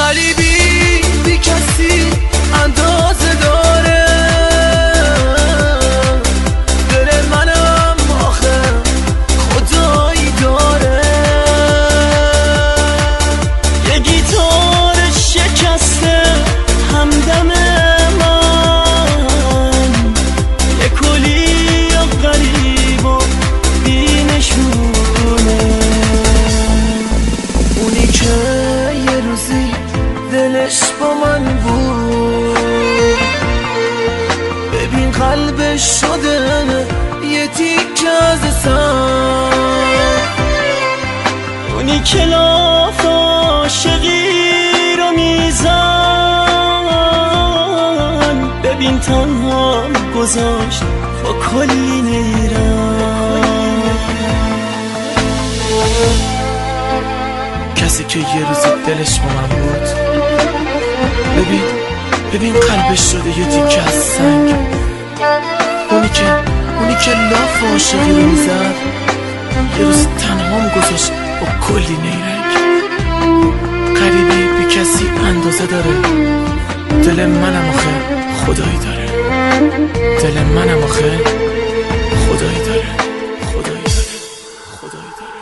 غریبی بی کسی اندازه داره، دل منم آخه خدایی داره. یه گیتار شکسته همدم من، یه کلی غریب و بی نشونه، اونی که یه روزی دلش با من بود، ببین قلبش شده یه تیکه از سر. اونی که لاف عاشقی رو میزن، ببین تنها گذاشت با کلی نیرم. کسی که یه روزی دلش با من بود، ببین قلبش شده یه تیکه از سنگ. اونی که لاف عاشقی رو میزد، یه روز تنهام گذاشت با کلی نیرنگ. غریبی بی کسی اندازه داره، دل منم آخه خدایی داره، دل منم آخه خدایی داره، خدایی داره، خدایی داره.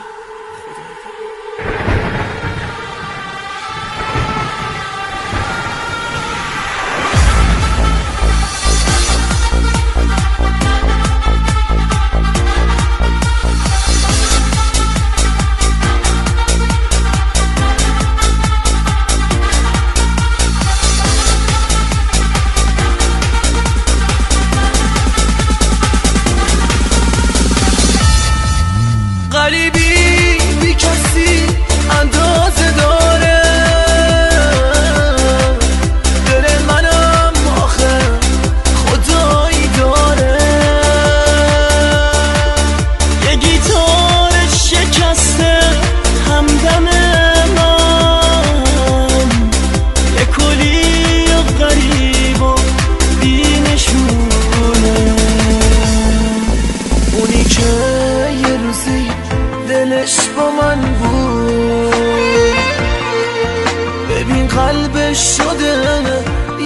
غریبی بی کسی اندازه داره، دل منم آخه خدایی داره. یه گیتار شکسته همدم من، یه کلی غریب و بی نشونه، اونی که یه روزی دلش با من بود، ببین قلبش شده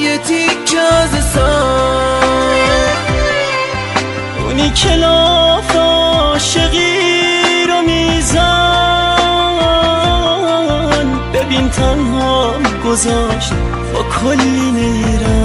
یه تیکه از سر. اونی که لاف عاشقی رو میزن، ببین تنها گذاشت با کلی نیرم.